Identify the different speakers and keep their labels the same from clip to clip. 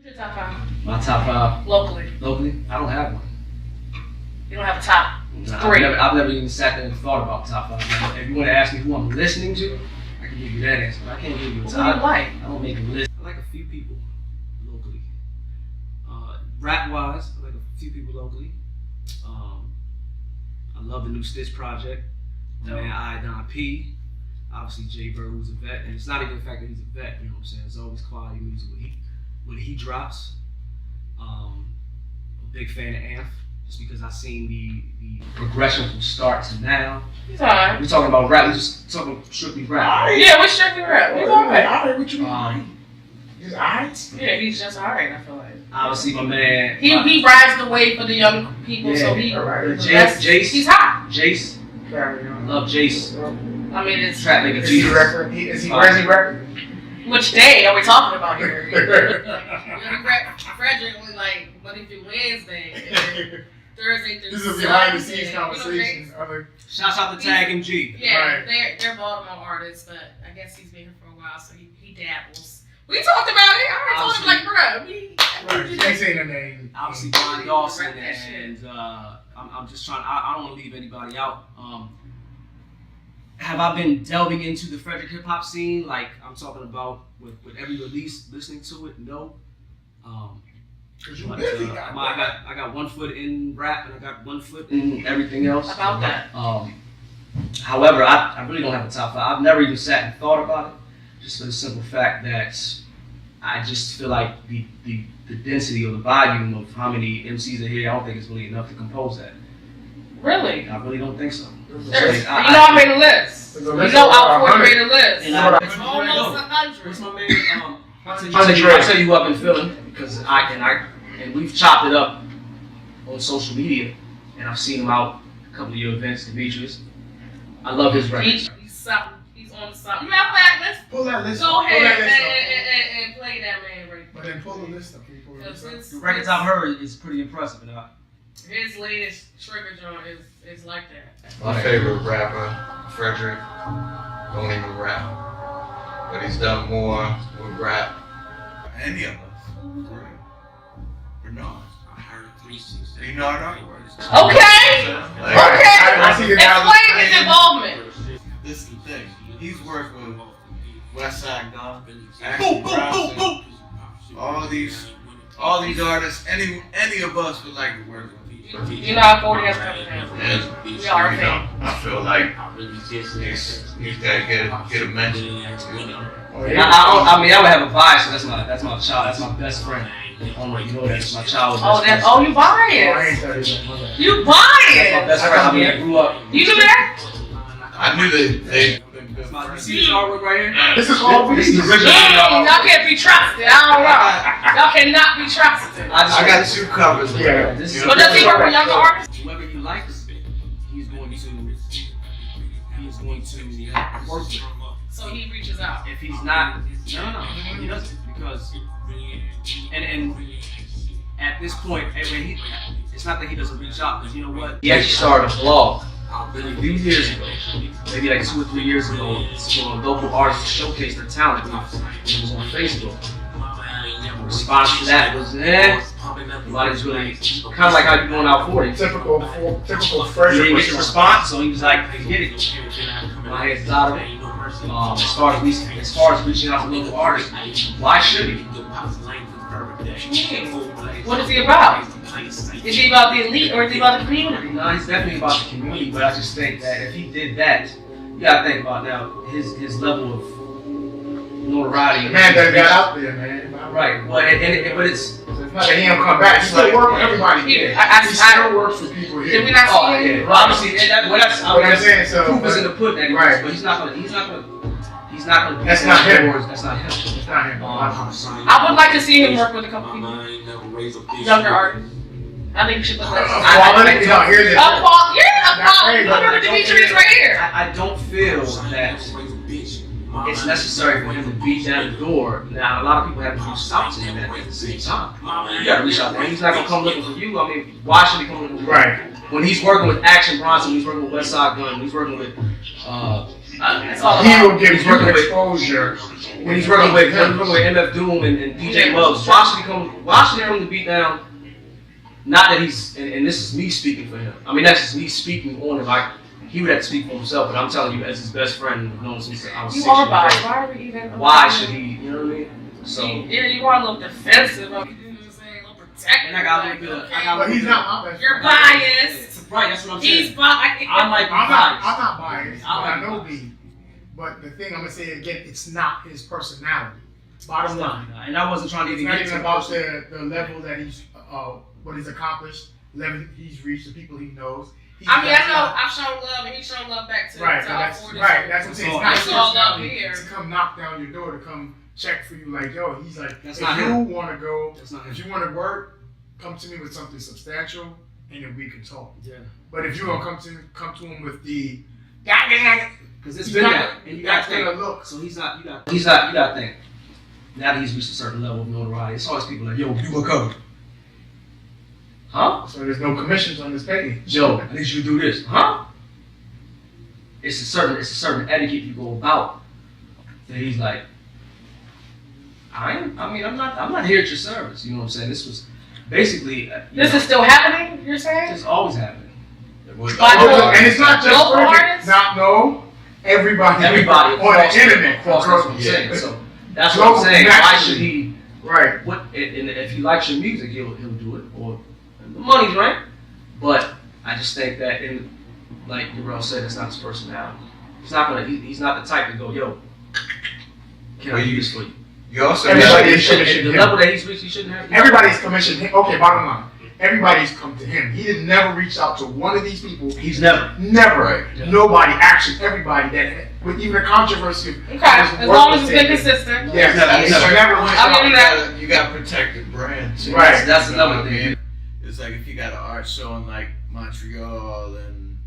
Speaker 1: Who's your top five?
Speaker 2: My top five.
Speaker 1: Locally.
Speaker 2: Locally? I don't have one.
Speaker 1: You don't have a top
Speaker 2: three? I've never even sat there and thought about top five. If you want to ask me who I'm listening to, I can give you that answer. But I can't give you a top.
Speaker 1: Who do you like?
Speaker 2: I don't make a list. I like a few people locally. Rap-wise, I like a few people locally. I love the new Stitch project. My man Iodine P. Obviously J Berd, who's a vet, and it's not even the fact that he's a vet. You know what I'm saying? It's always quality music when he drops. I'm a big fan of Amp, just because I've seen the progression from start to now.
Speaker 1: He's alright.
Speaker 2: We're talking about rap. We're just talking strictly rap.
Speaker 1: Yeah, we're strictly rap. He's alright.
Speaker 3: Alright, what you mean? He's alright?
Speaker 1: Yeah, he's just alright. I feel like.
Speaker 2: Obviously, my man.
Speaker 1: He rides the wave for the young people, so he.
Speaker 2: Jace.
Speaker 1: He's hot.
Speaker 2: Jace. Love Jace.
Speaker 1: I mean, it's
Speaker 2: trap nigga.
Speaker 3: Is he record? Is he record?
Speaker 1: Which day are we talking about here? Frederick only like Monday through Wednesday, Thursday through.
Speaker 3: This is a behind the scenes conversation.
Speaker 2: Shouts out to Tag MG.
Speaker 1: Yeah, they're Baltimore artists, but I guess he's been here for a while, so he dabbles. We talked about it. I already told him, like, bro.
Speaker 3: You can't say the name.
Speaker 2: Obviously, Bonnie Austin, and I'm just trying. I don't want to leave anybody out. Have I been delving into the Frederick hip hop scene? Like I'm talking about with every release, listening to it? No.
Speaker 3: Cause you busy.
Speaker 2: I got 1 foot in rap and I got 1 foot in everything else.
Speaker 1: About that.
Speaker 2: However, I really don't have a top five. I've never even sat and thought about it, just for the simple fact that I just feel like the density or the volume of how many MCs are here, I don't think it's really enough to compose that.
Speaker 1: Really?
Speaker 2: I really don't think so.
Speaker 1: I made a list. You know, Outford made a list.
Speaker 2: And
Speaker 1: it's almost 100.
Speaker 2: What's my man? I'll tell you up in Philly because and we've chopped it up on social media, and I've seen him out a couple of your events, Demetrius. I love his records.
Speaker 1: He's on something. Matter of fact, let's
Speaker 3: pull that list.
Speaker 1: Go ahead and play that man right.
Speaker 3: But then pull the list up.
Speaker 2: The records I've heard is pretty impressive, and
Speaker 1: his latest Trigger joint is like that.
Speaker 4: My favorite rapper, Frederick, don't even rap. But he's done more with rap.
Speaker 5: Any of us. Or not. You know what I mean?
Speaker 1: Okay! Okay! Explain his involvement.
Speaker 5: This is the thing. He's worked with Westside Gun, all these artists, any of us would like to work with.
Speaker 1: You know how 40 has coming down. We are a fan.
Speaker 4: I feel like he's got to get a mention.
Speaker 2: I mean, I would have a bias. So that's my child. That's my best friend. I don't know if you know that. It's my child.
Speaker 1: You biased. You biased.
Speaker 2: My best friend. I mean, I grew up.
Speaker 1: You knew that?
Speaker 4: I knew they
Speaker 2: you see this artwork right here?
Speaker 3: This is all
Speaker 2: this is original.
Speaker 1: Y'all can't be trusted. I don't know. Y'all cannot be trusted.
Speaker 4: I got 2 covers.
Speaker 3: Yeah.
Speaker 1: But does he work with younger artists?
Speaker 2: Whoever he likes, he's going to work with.
Speaker 1: So he reaches out.
Speaker 2: If he's not, no, he doesn't, because and at this point, it's not that he doesn't reach out, because you know what? He actually started a blog a few years ago, maybe like 2 or 3 years ago, for local artists to showcase their talent. It was on Facebook. The response to that was, nobody's really, kind of like how you're going out 40.
Speaker 3: Typical
Speaker 2: He
Speaker 3: fresh.
Speaker 2: didn't get the response, so he was like, forget it. My head's out of it. As far as reaching out to local artists, why should he?
Speaker 1: What is he about? Is he about the elite or is he about the community?
Speaker 2: No, he's definitely about the community, but I just think that if he did that, you gotta think about now his level of notoriety.
Speaker 3: Man, that got out there, man.
Speaker 2: Right. Well, but it's
Speaker 3: not that he don't come back. He still work with everybody.
Speaker 1: He
Speaker 3: still works for people here.
Speaker 1: Did we not see him?
Speaker 2: Well, obviously, that's what I'm saying.
Speaker 3: So
Speaker 2: proof is in the pudding, right? But he's not gonna.
Speaker 3: That's not him.
Speaker 2: That's not him.
Speaker 3: It's not him.
Speaker 1: I would like to see him work with a couple people, younger artists. I think he should look like
Speaker 3: quality. No, here's it.
Speaker 1: Quality. Look at Demetrius right here.
Speaker 2: I don't feel that it's necessary for him to beat down the door. Now, a lot of people have to reach out to him at the same time. You gotta reach out to him. He's not gonna come looking for you. I mean, why should he come looking for you?
Speaker 3: Right.
Speaker 2: when he's working with Action Bronson, when he's working with West Side Gun, when he's working with
Speaker 3: he will give you exposure.
Speaker 2: when he's working with MF Doom and DJ Muggs. Why should he come to beat down? Not that he's, and this is me speaking for him. I mean, that's just me speaking on him. Like, he would have to speak for himself, but I'm telling you, as his best friend, I've known him since I was 6 years old.
Speaker 1: Why are we even?
Speaker 2: Why should he? You know what I mean? So
Speaker 1: yeah, you are a little defensive. You know what I'm saying? A little protective.
Speaker 2: And I got a little bit of.
Speaker 3: But he's not my best
Speaker 1: You're
Speaker 3: friend.
Speaker 1: biased.
Speaker 2: Right, that's what I'm saying.
Speaker 1: He's biased.
Speaker 2: I might be
Speaker 3: I'm
Speaker 2: biased.
Speaker 3: not biased.
Speaker 2: I
Speaker 3: I know B. But the thing I'm gonna say again, it's not his personality. Bottom line.
Speaker 2: And I wasn't trying to
Speaker 3: It's
Speaker 2: even
Speaker 3: not
Speaker 2: get
Speaker 3: even
Speaker 2: to
Speaker 3: about the level that he's what he's accomplished, level he's reached, the people he knows.
Speaker 1: I mean, I know I've shown love, and he's shown love back to
Speaker 3: Right,
Speaker 1: to
Speaker 3: that's
Speaker 1: all 40.
Speaker 3: right. That's what I'm saying. It's not
Speaker 1: It's
Speaker 3: his
Speaker 1: all love
Speaker 3: personality
Speaker 1: here.
Speaker 3: to come knock down your door to come check for you. Like, yo, he's like,
Speaker 2: That's
Speaker 3: if
Speaker 2: not
Speaker 3: you
Speaker 2: him.
Speaker 3: want to go,
Speaker 2: That's not
Speaker 3: if
Speaker 2: him.
Speaker 3: you want to work, come to me with something substantial, and then we can talk.
Speaker 2: Yeah.
Speaker 3: But if you don't come to him with the
Speaker 2: Because it's been that, and you got to
Speaker 3: gonna
Speaker 2: think.
Speaker 3: look.
Speaker 2: So he's not. You got to think. Now that he's reached a certain level of notoriety, it's always people like, yo, you look covered. Huh?
Speaker 3: So there's no commissions on this page.
Speaker 2: Yo, I need you to do this. Huh? It's a certain etiquette you go about. That he's like, I'm not here at your service. You know what I'm saying? This was basically.
Speaker 1: This is still happening. You're saying?
Speaker 2: It's always happening.
Speaker 3: And it's not just
Speaker 1: Local
Speaker 3: Frederick.
Speaker 1: artists?
Speaker 3: Everybody
Speaker 2: Everybody
Speaker 3: on the internet.
Speaker 2: Across, that's what I'm
Speaker 4: Yeah.
Speaker 2: saying. So that's what I'm saying. Why
Speaker 3: Naturally.
Speaker 2: should he?
Speaker 3: Right.
Speaker 2: What? And if he likes your music, he'll do it. Or the money's right. But I just think that, like Uriel said, it's not his personality. He's not gonna. He's not the type to go, yo, can I do this for you?
Speaker 4: You also
Speaker 3: Everybody
Speaker 2: He
Speaker 3: is
Speaker 2: shouldn't-
Speaker 3: commissioned
Speaker 2: the
Speaker 3: him.
Speaker 2: level that he's reached, he shouldn't have.
Speaker 3: Everybody's commissioned him. Okay, bottom line. Everybody's come to him. He has never reached out to one of these people.
Speaker 2: He's never.
Speaker 3: Never.
Speaker 4: Right.
Speaker 2: Yeah.
Speaker 3: Nobody. Actually, everybody that with even a controversy.
Speaker 1: Okay, as long as it's been consistent.
Speaker 3: Yes.
Speaker 2: He's
Speaker 3: He's
Speaker 2: never-
Speaker 3: never
Speaker 1: I'll
Speaker 3: reached
Speaker 1: give you
Speaker 3: out.
Speaker 1: that.
Speaker 5: You got to protect the brand too.
Speaker 3: Right.
Speaker 2: That's
Speaker 5: You know
Speaker 2: another
Speaker 5: what I
Speaker 2: thing.
Speaker 5: mean? It's like if you got an art show in like Montreal and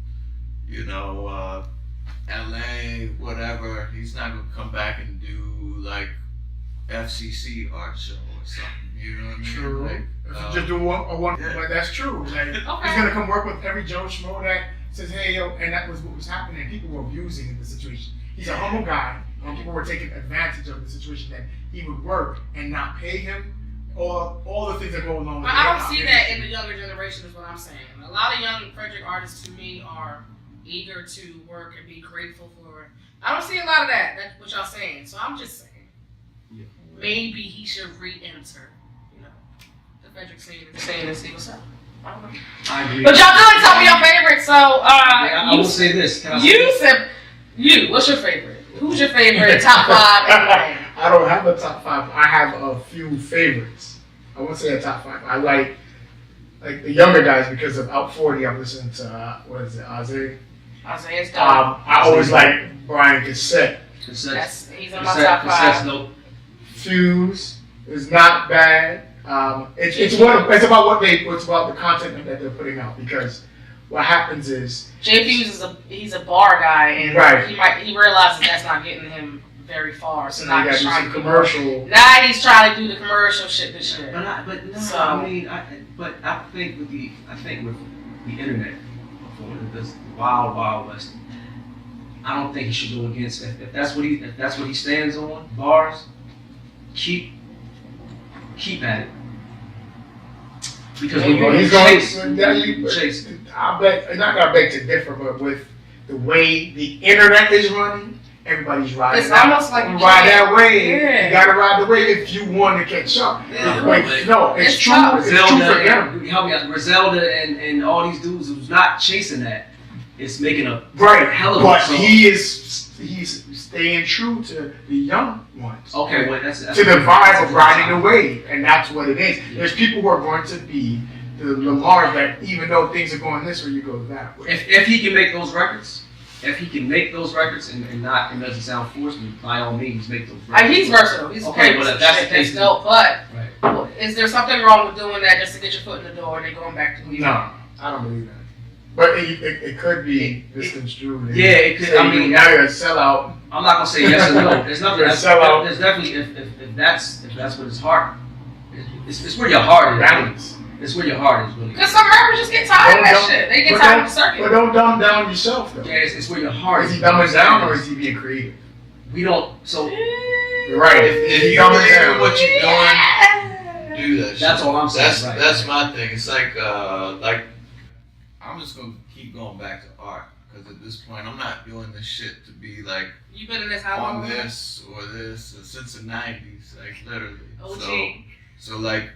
Speaker 5: LA, whatever, he's not gonna come back and do like FCC art show or something. You know what I mean?
Speaker 3: True.
Speaker 5: Like,
Speaker 3: If you just do one,
Speaker 5: yeah.
Speaker 3: but that's true. Like he's gonna come work with every Joe Schmo that says, "Hey, yo," and that was what was happening. People were abusing the situation. He's a humble guy, and people were taking advantage of the situation that he would work and not pay him. All the things that go along with
Speaker 1: But
Speaker 3: it.
Speaker 1: I don't see that in the younger generation. Is what I'm saying. A lot of young Frederick artists, to me, are eager to work and be grateful for. I don't see a lot of that. That's what y'all saying. So I'm just saying, maybe he should re-enter. The Frederick scene and see what's up. I don't know.
Speaker 2: I agree.
Speaker 1: But y'all good. Tell me your favorite. So
Speaker 2: I will say this. Can I say
Speaker 1: you
Speaker 2: this?
Speaker 1: said what's your favorite? Who's your favorite? Top 5. Everything.
Speaker 3: I don't have a top 5. I have a few favorites. I won't say a top 5. I like the younger guys because of Out 40. I'm listening to what is it, Isaiah?
Speaker 1: Isaiah's dope.
Speaker 3: I always like Brian Cassette.
Speaker 1: He's in my top 5.
Speaker 2: No.
Speaker 3: Fuse is not bad. It's about it's about the content that they're putting out, because what happens is
Speaker 1: J Fuse he's a bar guy, and
Speaker 3: Right.
Speaker 1: he realizes that's not getting him very far. So
Speaker 3: now
Speaker 1: now
Speaker 3: you
Speaker 1: he's
Speaker 3: got
Speaker 1: trying
Speaker 3: some
Speaker 1: to
Speaker 3: commercial.
Speaker 1: Now he's trying to do the commercial shit this year. So-
Speaker 2: I think with the internet, for this wild west, I don't think he should go against it. If that's what he stands on, bars, keep at it. Because when you
Speaker 3: He's
Speaker 2: chase,
Speaker 3: I bet, not gonna beg to differ, but with the way the internet is running, everybody's riding.
Speaker 1: It's
Speaker 3: that.
Speaker 1: almost like you
Speaker 3: ride
Speaker 1: can't-
Speaker 3: that wave.
Speaker 1: Yeah.
Speaker 3: You gotta ride the wave if you want to catch up.
Speaker 1: Yeah.
Speaker 3: Wait, no, it's
Speaker 1: It's
Speaker 3: true.
Speaker 1: tough.
Speaker 3: It's true for them.
Speaker 2: Griselda, help me out. Griselda and all these dudes who's not chasing that, it's making a
Speaker 3: Right,
Speaker 2: hell of a
Speaker 3: but
Speaker 2: song.
Speaker 3: he's staying true to the young ones.
Speaker 2: Okay, well that's
Speaker 3: To the vibe of riding the wave, and that's what it is. There's people who are going to be the Lamar that even though things are going this way, you go that way.
Speaker 2: If he can make those records, and not, it doesn't sound forced, by all means make those records.
Speaker 1: He's versatile. He's
Speaker 2: Okay,
Speaker 1: great.
Speaker 2: well,
Speaker 1: Well,
Speaker 2: if that's the
Speaker 1: that's
Speaker 2: case,
Speaker 1: dope. But
Speaker 2: Right.
Speaker 1: is there something wrong with doing that just to get your foot in the door and then going back to New York?
Speaker 3: No, I don't believe that. But it could be misconstrued.
Speaker 2: Yeah, it could.
Speaker 3: Say
Speaker 2: I mean,
Speaker 3: now you're a sellout.
Speaker 2: I'm not gonna say yes or no. There's nothing.
Speaker 3: You're a sellout.
Speaker 2: There's definitely if that's what his heart. It's where your heart is.
Speaker 3: Balance.
Speaker 2: It's where your heart is, really.
Speaker 1: Because some rappers just get tired of that shit. They get tired of the circuit.
Speaker 3: But don't dumb down yourself, though.
Speaker 2: Yeah, it's where your heart is.
Speaker 3: Is he dumbing down or is he being creative?
Speaker 2: We don't. So
Speaker 3: you're right.
Speaker 5: If you believe in what you're doing, do that shit.
Speaker 2: That's all I'm saying.
Speaker 5: That's my thing. It's like I'm just gonna keep going back to art because at this point I'm not doing this shit to be like
Speaker 1: You been in this how
Speaker 5: on
Speaker 1: long?
Speaker 5: this or this since the '90s, like literally.
Speaker 1: OG.
Speaker 5: So like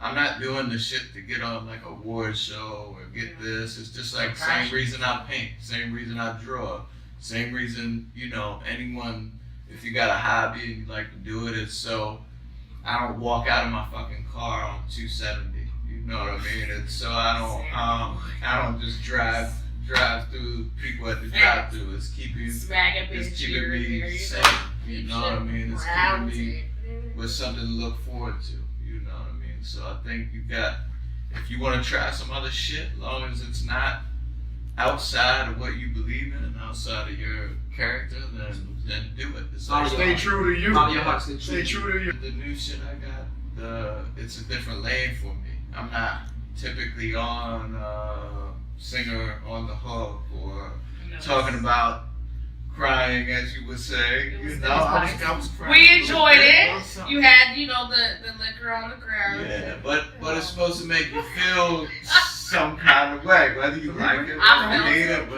Speaker 5: I'm not doing the shit to get on like a award show or get this. It's just like same reason I paint, same reason I draw, same reason, you know, anyone, if you got a hobby and you like to do it, it's so I don't walk out of my fucking car on 270. You know what I mean? It's so I don't just drive through people at the drive through. It's keeping
Speaker 1: Smacking
Speaker 5: it's
Speaker 1: bitch
Speaker 5: keeping me safe. You know what I mean? It's keeping me with something to look forward to. You know what I mean? So I think if you want to try some other shit, as long as it's not outside of what you believe in, outside of your character, then do it. It's like,
Speaker 3: Stay true to you.
Speaker 2: Your heart
Speaker 3: Stay true to you.
Speaker 5: the new shit I got, it's a different lane for me. I'm not typically on singer on the hook or talking about crying, as you would say. You know, I was crying.
Speaker 1: We enjoyed it. You had, you know, the liquor on the ground.
Speaker 5: Yeah, but it's supposed to make you feel some kind of way, whether you like it or
Speaker 1: I
Speaker 5: hate it.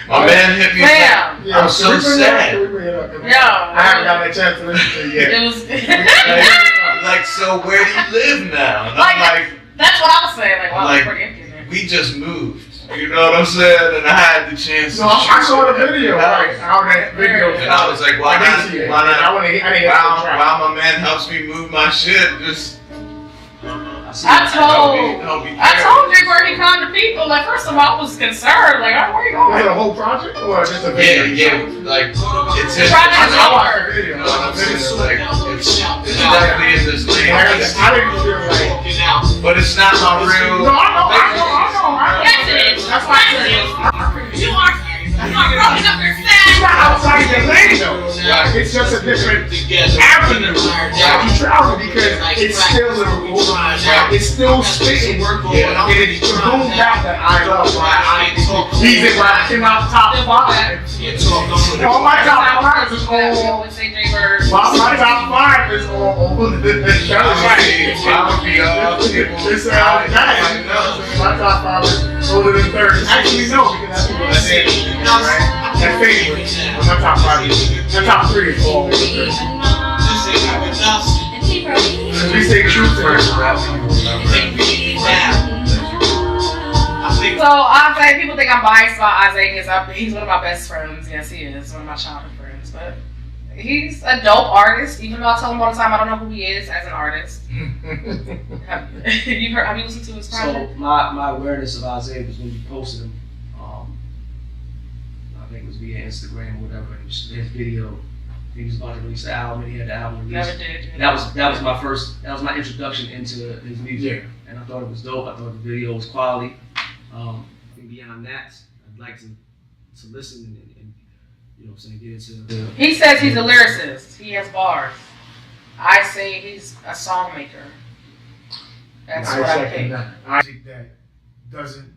Speaker 5: My man hit me.
Speaker 1: Damn.
Speaker 3: Yeah,
Speaker 5: I'm so sad.
Speaker 3: We bring it up.
Speaker 1: Yeah.
Speaker 3: I haven't got that chance to listen to it yet.
Speaker 1: It was.
Speaker 5: Like, so where do you live now? And
Speaker 1: Like,
Speaker 5: I'm like,
Speaker 1: that's what I was saying. Like, wow,
Speaker 5: Like,
Speaker 1: it's pretty empty in there.
Speaker 5: we just moved. You know what I'm saying? And I had the chance to
Speaker 3: No, I
Speaker 5: shoot
Speaker 3: saw the
Speaker 5: it at
Speaker 3: video.
Speaker 5: house.
Speaker 3: Right, how that video.
Speaker 5: And I was like, why
Speaker 3: I
Speaker 5: not?
Speaker 3: didn't see it.
Speaker 5: Why not?
Speaker 3: I didn't hear the track.
Speaker 5: While my man helps me move my shit, just
Speaker 1: I told J Berd he come to people. Like, first of all, I was concerned. Like, oh, where you
Speaker 3: Was it
Speaker 1: going?
Speaker 3: a whole project or just a
Speaker 5: yeah,
Speaker 3: video?
Speaker 5: like it's
Speaker 1: The
Speaker 5: in
Speaker 1: project is hard.
Speaker 5: you know what I'm saying? Like it's definitely in this lane.
Speaker 3: I didn't feel like.
Speaker 5: But it's not my real.
Speaker 3: No, I know.
Speaker 1: Yes, it is.
Speaker 3: That's why I said
Speaker 1: You are broken up your
Speaker 3: it's
Speaker 1: sad.
Speaker 3: not outside the lane though. It's just a different avenue that you travel because it's still spitting. And it's the boom bap that I love. He's in my top 5. All my top 5 is all.
Speaker 1: Would say J Berd.
Speaker 3: My top 5 is all this show. It's my top 5 is older than 30. Actually, no, because that's what I said. Right? That's favorite. My top 5 is. My top 3 is all older than 30. We stay true to
Speaker 1: So Isaiah, people think I'm biased about Isaiah because he's one of my best friends. Yes, he is one of my childhood friends. But he's a dope artist. Even though I tell him all the time I don't know who he is as an artist. Have you listened to his project?
Speaker 2: So my awareness of Isaiah was when you posted him. I think it was via Instagram or whatever. And his video. He was about to release the album, and he had the album released.
Speaker 1: Never did.
Speaker 2: That was my introduction into his music, and I thought it was dope. I thought the video was quality. And beyond that, I'd like to listen and you know, saying get into.
Speaker 1: He says he's a lyricist. He has bars. I say he's a song maker. That's what I think.
Speaker 3: Music that doesn't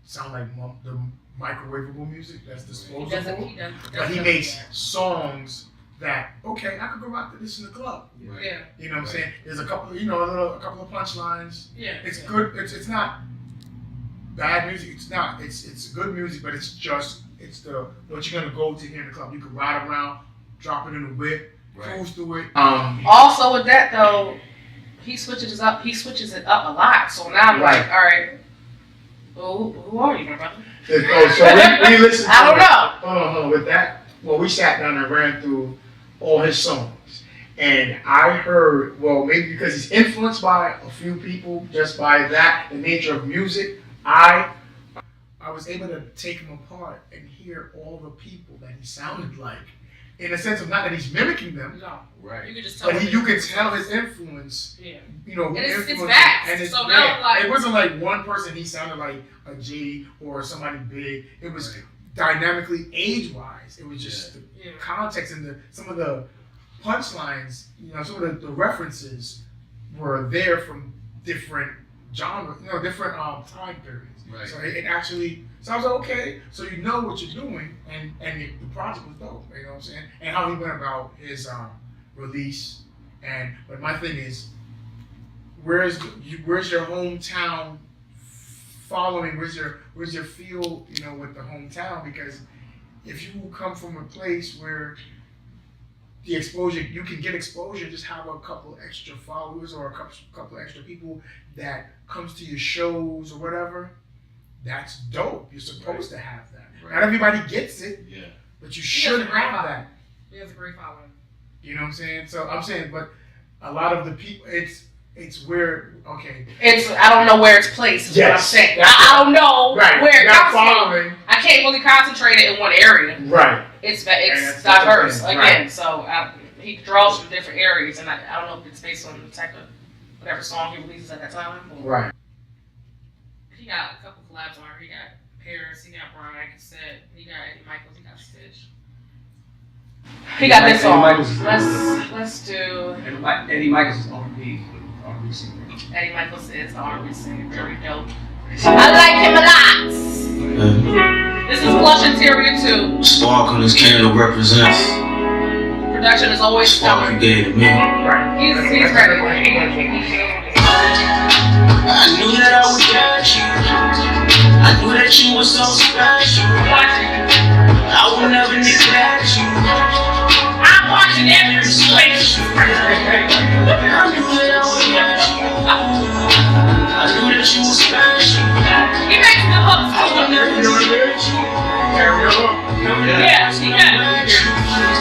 Speaker 3: sound like the microwavable music that's disposable. But he makes songs that, okay, I could go out to this in the club.
Speaker 1: Yeah.
Speaker 3: You know what I'm saying? There's a couple, a couple of punchlines.
Speaker 1: Yeah.
Speaker 3: It's good. It's not bad music. It's not. It's good music, but it's what you're gonna go to hear in the club. You can ride around, drop it in the whip, cruise through it.
Speaker 1: Also with that though, he switches it up a lot. So now I'm like, all right, who are you, my brother?
Speaker 3: So we listened to
Speaker 1: I don't know.
Speaker 3: Hold on. With that, well, we sat down and ran through all his songs. And I heard, well, maybe because he's influenced by a few people, just by that, the nature of music, I was able to take him apart and hear all the people that he sounded like. In a sense of not that he's mimicking them,
Speaker 1: No.
Speaker 5: Right.
Speaker 1: You could just tell.
Speaker 3: but you could tell his influence.
Speaker 1: Yeah.
Speaker 3: You know,
Speaker 1: And it's
Speaker 3: influence.
Speaker 1: vast.
Speaker 3: And
Speaker 1: So now, like-
Speaker 3: it wasn't like one person he sounded like a G or somebody big. It was dynamically age-wise. It was just the context and some of the punchlines. Some of the references were there from different genre, different time periods.
Speaker 5: Right.
Speaker 3: So it actually sounds okay. So you know what you're doing, and the project was dope. You know what I'm saying? And how he went about his release. But my thing is, where's your hometown following? Where's your feel? With the hometown, because if you come from a place where the exposure, you can get exposure, just have a couple extra followers or a couple extra people that comes to your shows or whatever. That's dope. You're supposed to have that.
Speaker 5: Right.
Speaker 3: Not everybody gets it,
Speaker 5: Yeah.
Speaker 3: but you should have that.
Speaker 1: He has a great following.
Speaker 3: You know what I'm saying? So I'm saying, but a lot of the people, it's where, okay.
Speaker 1: I don't know where it's placed. Is what I'm saying. I don't know
Speaker 3: Right.
Speaker 1: where it comes
Speaker 3: following.
Speaker 1: from. I can't really concentrate it in one area.
Speaker 3: Right.
Speaker 1: It's
Speaker 3: that's
Speaker 1: diverse
Speaker 3: the thing.
Speaker 1: again.
Speaker 3: Right.
Speaker 1: So he draws from different areas, and I don't know if it's based on the type of whatever song he releases at that time.
Speaker 3: Right.
Speaker 1: He got a couple collabs on her. He got Paris. He got Brian Cassette. He got Eddie Michaels. He got Stitch. He got this song. Let's do.
Speaker 2: Eddie Michaels is R&B singer.
Speaker 1: Eddie Michaels is R&B singer. Very dope. I like him a lot. This is Blush Interior too.
Speaker 6: Spark on this candle represents
Speaker 1: Production is always
Speaker 6: spark you
Speaker 1: stellar.
Speaker 6: gave to me.
Speaker 3: Right.
Speaker 1: He's ready.
Speaker 6: I knew that I would get you. I knew that you were so special. I will never neglect you.
Speaker 1: I'm watching every switch.
Speaker 6: I knew that I would get you. I knew that you were special.
Speaker 1: He makes the hooks.
Speaker 6: I will never neglect you.
Speaker 1: Yeah, he does.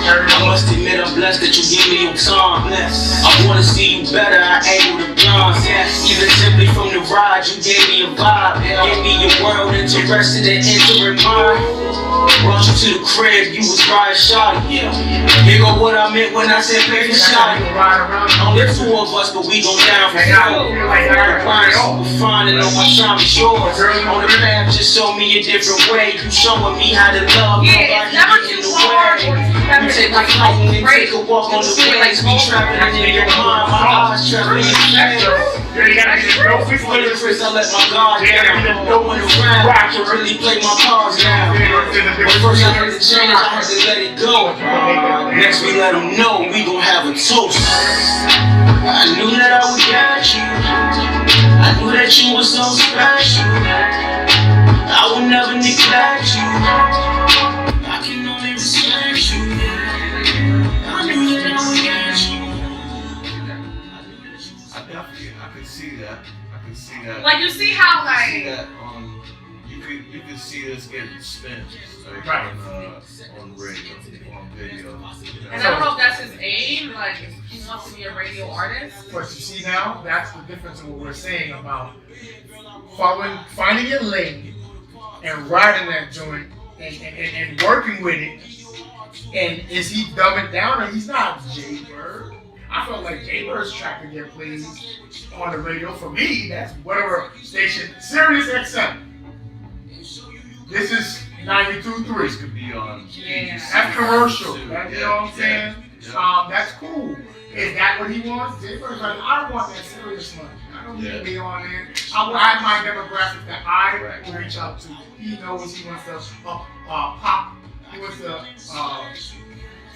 Speaker 6: I must admit I'm blessed that you give me your time. I wanna see you better, I ain't with a blonde. Even simply from the ride, you gave me a vibe. Gave me your world, interested in entering mine. Brought you to the crib, you was riding shotty. Here go what I meant when I said play for shotty. Only two of us, but we gon' down for four. Grind super fine and know my time is yours. On the path, just show me a different way. You showing me how to love.
Speaker 1: Yeah, it's never too hard.
Speaker 6: You take a flight and then take a walk on the waves. We traveling in your mind, my eyes traveling in your face.
Speaker 3: You gotta get real quick.
Speaker 6: First I let my guard down. No one around, I can really play my cards now. When first I had to change, I had to let it go. Next we let them know we gon' have a toast. I knew that I would get you. I knew that you were so special. I will never neglect you. I can only respect you. I knew that I would get you.
Speaker 5: I could see that. I could see that.
Speaker 1: Like you see how
Speaker 5: I see
Speaker 1: like
Speaker 5: that you could see this getting spent like
Speaker 3: Right.
Speaker 5: on radio, on video.
Speaker 1: and I don't know if that's his aim, like if he wants to be a radio artist.
Speaker 3: But you see now, that's the difference in what we're saying about finding your lane and riding that joint and working with it. And is he dumbing down or he's not J Berd? I felt like J Berd's track could get played on the radio. For me, that's whatever station, Sirius XM. This is 92.3.
Speaker 5: This could be on.
Speaker 1: Yeah.
Speaker 3: That's commercial.
Speaker 5: too.
Speaker 3: That, you know what I'm saying?
Speaker 5: Yeah.
Speaker 3: That's cool. Is that what he wants? J Berd's like, I want that serious money. I don't need to be on there. I have my demographic that I will reach out to. He knows he wants to pop. He wants to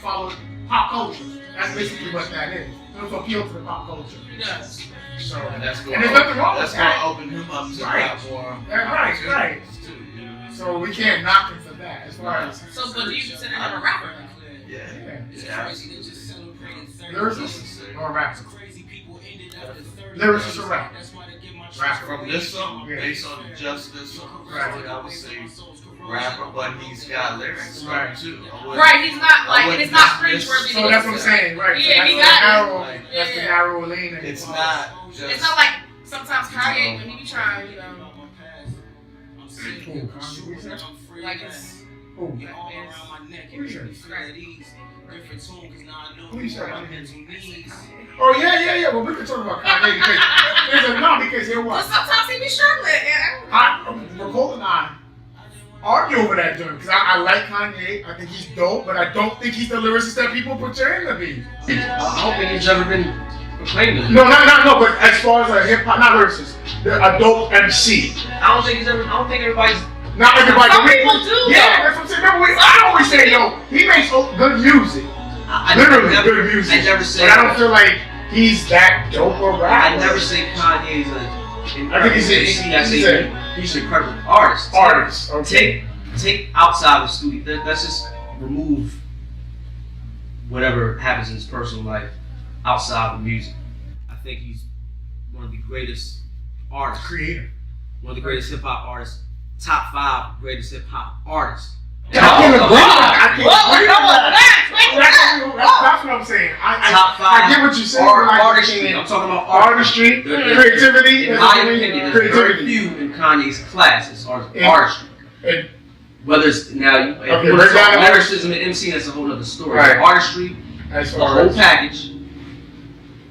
Speaker 3: follow pop culture. That's basically what that is. He wants to appeal to the pop culture.
Speaker 1: He does.
Speaker 3: So,
Speaker 5: And that's
Speaker 3: and there's nothing wrong with
Speaker 5: That's
Speaker 3: that.
Speaker 5: gonna open him up to
Speaker 3: Right.
Speaker 5: a lot more.
Speaker 3: Right.
Speaker 5: opportunities, too, you know?
Speaker 3: So we can't knock him for that. As far as
Speaker 1: So, but do you consider him a rapper?
Speaker 5: Yeah.
Speaker 3: yeah.
Speaker 5: Yeah.
Speaker 3: Lyricist or rapper? Lyricist or rapper? Rapper.
Speaker 5: From this song,
Speaker 3: Yeah.
Speaker 5: based on just this song,
Speaker 3: Right.
Speaker 5: I would say rapper, but he's got lyrics
Speaker 3: Right.
Speaker 5: too. I wouldn't-
Speaker 1: Right, he's not like,
Speaker 5: I
Speaker 1: and it's
Speaker 5: wouldn't
Speaker 1: not
Speaker 5: dismiss-
Speaker 1: cringeworthy.
Speaker 3: So that's what I'm saying, right?
Speaker 1: Yeah,
Speaker 3: so
Speaker 1: he
Speaker 3: that's
Speaker 1: got it.
Speaker 3: narrow.
Speaker 5: Like,
Speaker 3: That's the
Speaker 1: Yeah.
Speaker 3: narrow lane. that
Speaker 5: It's
Speaker 3: he
Speaker 5: not
Speaker 3: follows.
Speaker 5: just.
Speaker 1: It's not like sometimes Kanye when he be trying, you know,
Speaker 3: Who, Kanye West?
Speaker 1: like it's
Speaker 3: Who?
Speaker 1: like,
Speaker 3: Who is that? Who you
Speaker 1: right.
Speaker 3: say? Oh yeah. Well, we can talk about Kanye because he'll
Speaker 1: But
Speaker 3: what?
Speaker 1: sometimes he be struggling. And
Speaker 3: Ricole and I argue over that joint because I like Kanye. I think he's dope, but I don't think he's the lyricist that people portray him to be.
Speaker 2: I don't think he's ever been proclaimed it.
Speaker 3: No, but as far as a hip hop, not lyricist, the adult MC.
Speaker 2: I don't think everybody's.
Speaker 3: Not everybody.
Speaker 1: Some people do.
Speaker 3: Yeah, that's what I'm saying. Remember, I always say, yo, he makes good music. Literally good music.
Speaker 2: I never say.
Speaker 3: But I don't feel like he's that dope or rap.
Speaker 2: I never say Kanye's
Speaker 3: I think
Speaker 2: he's an incredible artist.
Speaker 3: Okay.
Speaker 2: Take outside the studio. Let's just remove whatever happens in his personal life outside of music. I think he's one of the greatest artists.
Speaker 3: Creator.
Speaker 2: One of the greatest hip hop artists. Top 5 greatest hip hop artists.
Speaker 3: That's what I'm saying.
Speaker 2: Top 5
Speaker 3: I get what you're saying.
Speaker 2: Artistry. I'm talking about
Speaker 3: artistry, creativity.
Speaker 2: In my opinion, there's very few in Kanye's class as far as artistry. Whether it's lyricism and MC, that's a whole other story.
Speaker 3: Right.
Speaker 2: Artistry, the whole package.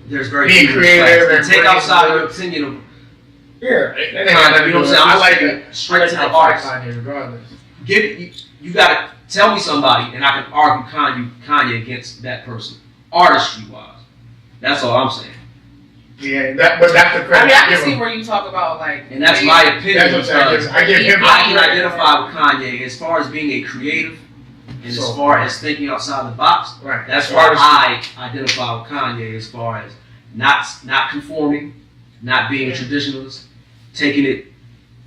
Speaker 2: There's very few.
Speaker 3: Being creative and
Speaker 2: take outside your opinion of.
Speaker 3: Yeah,
Speaker 2: you know what I'm saying? I like it straight to the artist.
Speaker 3: Regardless.
Speaker 2: You gotta tell me somebody, and I can argue Kanye against that person, artistry wise. That's all I'm saying.
Speaker 3: Yeah, but that's the credit.
Speaker 1: I mean, I can see where you talk about like.
Speaker 2: And that's my opinion.
Speaker 3: That's what I'm saying. I
Speaker 2: can identify with Kanye as far as being a creative, and as far as thinking outside the box.
Speaker 3: Right.
Speaker 2: That's why I identify with Kanye as far as not conforming, not being a traditionalist, taking it,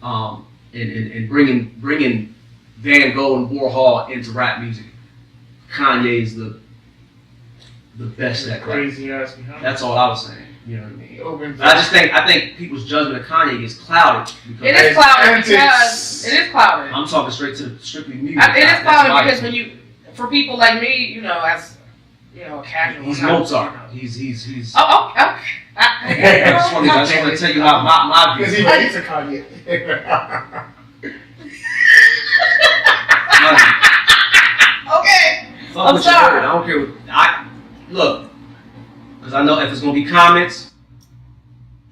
Speaker 2: and bringing Van Gogh and Warhol into rap music. Kanye is the best at that.
Speaker 3: Crazy ass behind.
Speaker 2: That's all I was saying. You know what I mean? I think people's judgment of Kanye is clouded.
Speaker 1: It is clouded because it is clouded.
Speaker 2: I'm talking strictly music.
Speaker 1: It is clouded because for people like me, you know, as you know, a casual.
Speaker 2: He's Mozart. He's.
Speaker 1: Oh, okay.
Speaker 2: I just want to tell you how my view.
Speaker 3: Because he's a Kanye.
Speaker 1: Okay.
Speaker 2: I'm sorry. I don't care what look, because I know if it's gonna be comments,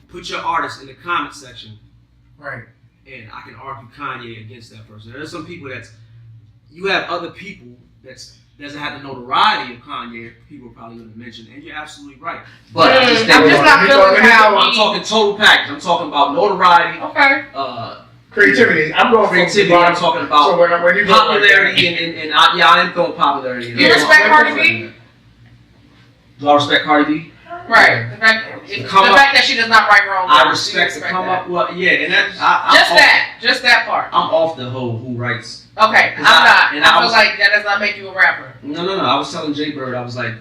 Speaker 2: put your artist in the comment section.
Speaker 3: Right.
Speaker 2: And I can argue Kanye against that person. There's some people you have other people that doesn't have the notoriety of Kanye. People are probably gonna mention, and you're absolutely right. But
Speaker 1: I'm just not feeling how
Speaker 2: I'm talking total package. I'm talking about notoriety.
Speaker 1: Okay.
Speaker 3: Creativity. I'm going
Speaker 2: creativity. I'm talking about
Speaker 3: so when you
Speaker 2: popularity and I am throwing popularity.
Speaker 1: You respect Cardi B?
Speaker 2: Do I respect Cardi B?
Speaker 1: Right. The fact that she does not write wrong.
Speaker 2: I respect the come up. Well, yeah, and
Speaker 1: just that part.
Speaker 2: I'm off the whole who writes.
Speaker 1: Okay, I'm not. And I feel like that does not make you a rapper.
Speaker 2: No. I was telling J Berd, I was like,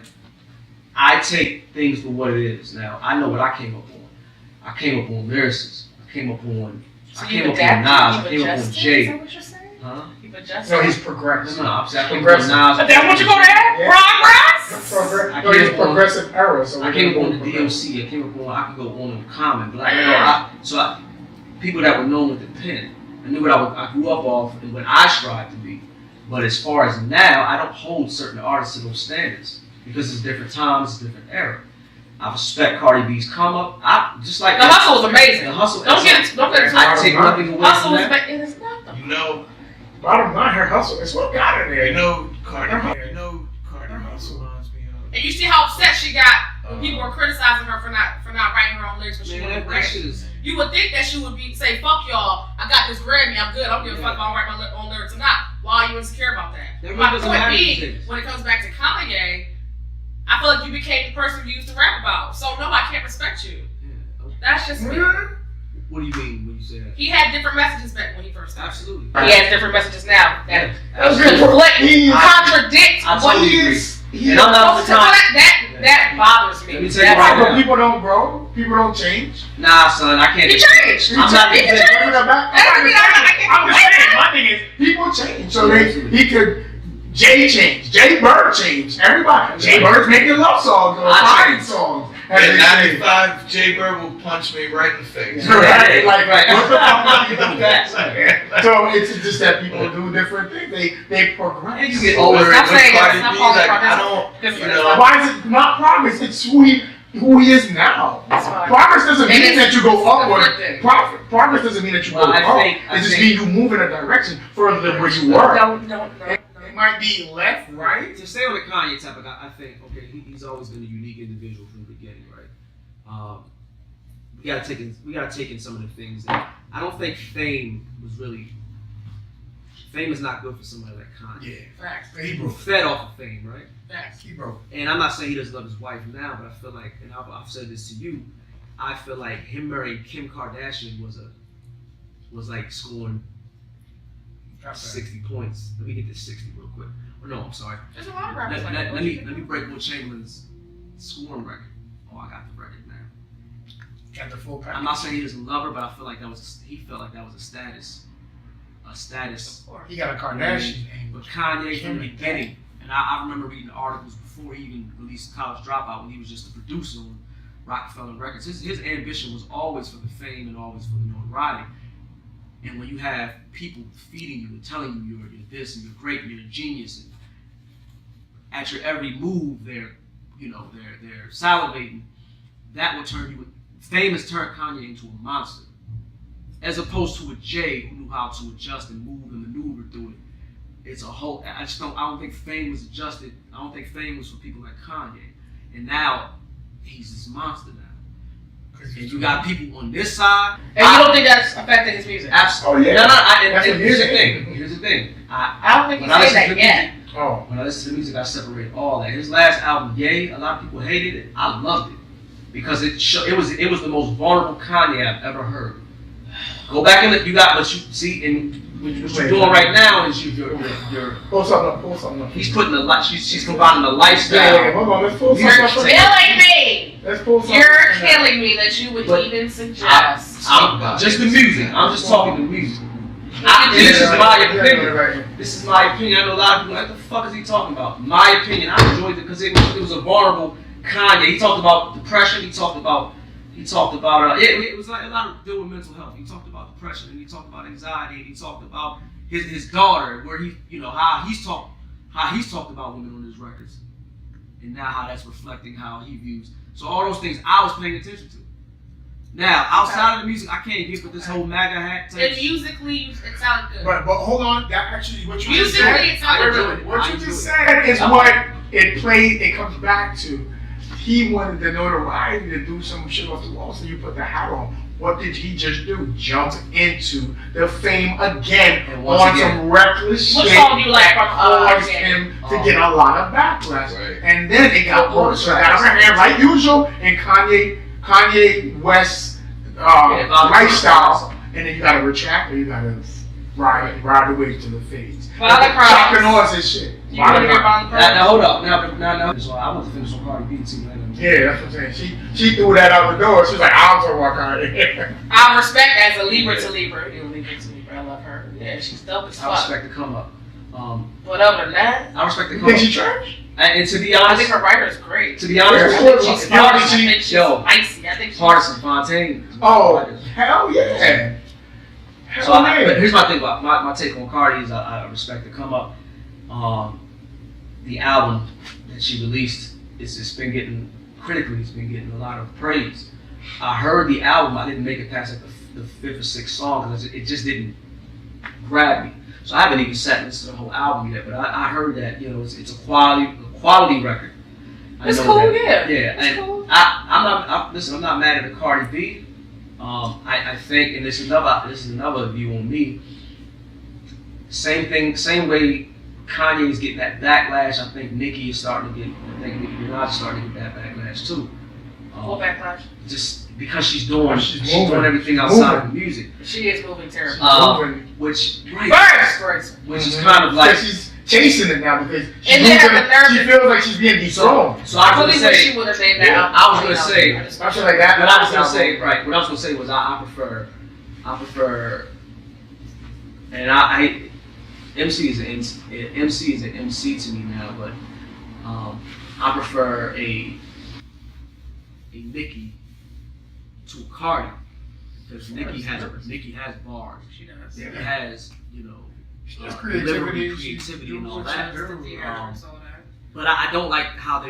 Speaker 2: I take things for what it is. Now I know what I came up on. I came up on lyricists. I came up on Nas. I came up on Jay.
Speaker 1: Is that what you're saying?
Speaker 2: Huh?
Speaker 3: No, he's progressive.
Speaker 2: No, I'm progressive.
Speaker 1: But that's what you go to add?
Speaker 3: Yeah. Progress? He's progressive era. So
Speaker 2: I came up on the DMC. I came up on, I could go on Common. But people that were known with the pen. I knew what I grew up off and what I strive to be. But as far as now, I don't hold certain artists to those standards because it's different times, it's different era. I respect Cardi B's come up. The
Speaker 1: hustle was amazing.
Speaker 2: The hustle.
Speaker 1: Don't get it.
Speaker 2: I take nothing away
Speaker 1: hustle
Speaker 2: from that.
Speaker 1: It is nothing.
Speaker 5: You know,
Speaker 3: bottom line, her hustle. It's what got her there.
Speaker 5: You know, Cardi hustle reminds me of.
Speaker 1: And you see how upset she got when people were criticizing her for not writing her own lyrics, but she wouldn't write. You would think that she would say, "Fuck y'all, I got this Grammy, I'm good. I don't give a fuck if I write my own lyrics or not." Why are you insecure about that? My point being, when it comes back to Kanye, I feel like you became the person you used to rap about. So no, I can't respect you.
Speaker 2: Yeah.
Speaker 1: That's just me.
Speaker 2: What do you mean when you say that?
Speaker 1: He had different messages back when he first started.
Speaker 2: Absolutely.
Speaker 1: He has different messages now that contradict
Speaker 2: what he is. And I'm not the time.
Speaker 1: That bothers me.
Speaker 2: Let me tell you right now.
Speaker 3: People don't grow. People don't change.
Speaker 2: Nah, son, I can't.
Speaker 1: He changed.
Speaker 2: I'm not
Speaker 1: he changed.
Speaker 3: I'm just saying. My thing is, people change. So he could. Jay changed. J Berd changed. Everybody. J Bird's making love songs or fighting songs.
Speaker 5: At 95, J Berd will punch me right in the face.
Speaker 3: Right. What the fuck you do? So it's just that people do different things. They progress.
Speaker 2: And you get older.
Speaker 1: Stop saying
Speaker 5: Cardi
Speaker 1: it's
Speaker 5: B,
Speaker 1: not
Speaker 5: like,
Speaker 1: progress.
Speaker 5: I don't, you know.
Speaker 3: Why is it not progress? It's who he is now. Progress doesn't mean that you go upward. Progress doesn't mean that you go up. It just means you move in a direction further than where you were.
Speaker 1: No.
Speaker 3: It might be left, right?
Speaker 2: To stay on the Kanye topic, I think, okay, he's always been a unique individual from the beginning, right? we gotta take in some of the things that I don't think fame was really. Fame is not good for somebody like Kanye.
Speaker 3: Yeah,
Speaker 1: Facts.
Speaker 3: he
Speaker 2: He
Speaker 3: broke.
Speaker 2: fed off of fame, right?
Speaker 1: Facts.
Speaker 3: He broke.
Speaker 2: And I'm not saying he doesn't love his wife now, but I feel like, and I've said this to you, I feel like him marrying Kim Kardashian was like scoring 60 points. Let me get this 60 real quick. Or no, I'm sorry.
Speaker 1: There's a lot of rappers like that.
Speaker 2: Let me break Will Chamberlain's scoring record. Oh, I got the record now.
Speaker 3: Got the full package.
Speaker 2: I'm not saying he doesn't love her, but I feel like he felt like that was a status.
Speaker 1: Of course.
Speaker 3: He got a Kardashian name.
Speaker 2: But Kanye from the beginning, and I remember reading articles before he even released College Dropout when he was just a producer on Rockefeller Records. His ambition was always for the fame and always for the notoriety. And when you have people feeding you and telling you you're this and you're great and you're a genius, and at your every move they're salivating, that will turn you. Fame has turned Kanye into a monster, as opposed to a Jay who knew how to adjust and move and maneuver through it. It's a whole. I don't think fame was adjusted. I don't think fame was for people like Kanye. And now he's this monster now. And you got people on this side.
Speaker 1: And you don't think that's affecting his music?
Speaker 2: Absolutely.
Speaker 3: Oh, yeah.
Speaker 2: No.
Speaker 3: That's
Speaker 2: And
Speaker 3: what
Speaker 2: here's the
Speaker 3: you're saying.
Speaker 2: thing. Here's the thing.
Speaker 1: I don't think
Speaker 2: When I
Speaker 1: he's saying
Speaker 2: listen
Speaker 1: that
Speaker 2: to
Speaker 1: yet.
Speaker 2: music,
Speaker 3: Oh.
Speaker 2: when I listen to the music, I separate all that. His last album, Yay, a lot of people hated it. I loved it because it was the most vulnerable Kanye I've ever heard. Go back and look. You got what you see, and what you're doing right now is you're
Speaker 3: Pull something up.
Speaker 2: he's putting she's combining the lifestyle.
Speaker 3: Yeah, hold on, let's pull
Speaker 1: You're
Speaker 3: something up.
Speaker 1: killing me.
Speaker 3: Let's pull something
Speaker 1: You're
Speaker 3: up.
Speaker 1: killing me that you would
Speaker 2: But
Speaker 1: even suggest.
Speaker 2: I'm just the music. I'm just talking the music. This is my opinion. This is my opinion. I know a lot of people. What the fuck is he talking about? My opinion. I enjoyed it because it was a vulnerable Kanye. He talked about depression. He talked about it was like a lot of deal with mental health. He talked about depression and he talked about anxiety and he talked about his daughter, where how he's talked about women on his records, and now how that's reflecting how he views. So all those things I was paying attention to. Now outside of the music, I can't get with this whole MAGA hat.
Speaker 1: And musically, it sounded good.
Speaker 3: But hold on, that actually what you just
Speaker 1: Musically,
Speaker 3: said.
Speaker 1: it sounded good.
Speaker 3: What you just said is what it comes back to. He wanted the notoriety to do some shit off the wall, so you put the hat on. What did he just do? Jump into the fame again on some reckless shit.
Speaker 1: What song do you like from
Speaker 3: caused him to get a lot of backlash.
Speaker 5: Right.
Speaker 3: And then it got worse. So that other hand, like usual, in Kanye West's lifestyle, and then you gotta retract or you gotta ride the wave to the fades. Chopping off his shit.
Speaker 1: You want to hear about the
Speaker 2: Now hold up. Now. So I want to finish on Cardi B too.
Speaker 3: Yeah, that's what I'm saying. She threw that out the door. She's like, I'm talking about Kanye.
Speaker 1: I respect as a Libra to Libra. You're a Libra to Libra. I love her. Yeah, she's dope as fuck.
Speaker 2: I respect the come up.
Speaker 1: But other than that,
Speaker 2: I respect the
Speaker 3: You
Speaker 2: come
Speaker 3: think
Speaker 2: up.
Speaker 3: she trash?
Speaker 2: And to be
Speaker 1: I
Speaker 2: honest,
Speaker 1: think her writer is great.
Speaker 2: to be honest,
Speaker 3: Yeah,
Speaker 2: with you,
Speaker 1: She's
Speaker 2: she's
Speaker 1: smart. I
Speaker 2: partisan.
Speaker 1: think she's spicy. I think she's
Speaker 2: Partisan Fontaine.
Speaker 3: Oh, hell yeah.
Speaker 2: So but here's my thing about my take on Cardi is I respect the come up. The album that she released, it's been getting critically, it's been getting a lot of praise. I heard the album, I didn't make it past like the fifth or sixth song because it just didn't grab me. So I haven't even sat and listened to the whole album yet, but I heard that it's a quality record.
Speaker 1: It's cool, yeah.
Speaker 2: Yeah,
Speaker 1: it's
Speaker 2: and
Speaker 1: cool.
Speaker 2: I'm not mad at the Cardi B. I think, and this is another view on me. Same way Kanye is getting that backlash. I think Nicki Minaj is starting to get that backlash too.
Speaker 1: What backlash?
Speaker 2: Just because she's doing
Speaker 3: moving.
Speaker 2: everything outside of music.
Speaker 1: She is moving terribly.
Speaker 2: Which
Speaker 1: First,
Speaker 2: is kind of like
Speaker 3: she's chasing it now because she feels like she's being dethroned.
Speaker 2: So I was gonna say,
Speaker 1: she would have made that.
Speaker 2: yeah, I was gonna say,
Speaker 3: I feel like that.
Speaker 2: what I was gonna say, right? What I was gonna say was I prefer, and MC is an MC to me now, but I prefer a Nicki to a Cardi because Nicki has bars.
Speaker 1: She does.
Speaker 2: Nicki has
Speaker 3: There's
Speaker 2: creativity
Speaker 3: creativity
Speaker 2: and all that.
Speaker 1: that.
Speaker 2: But I don't like how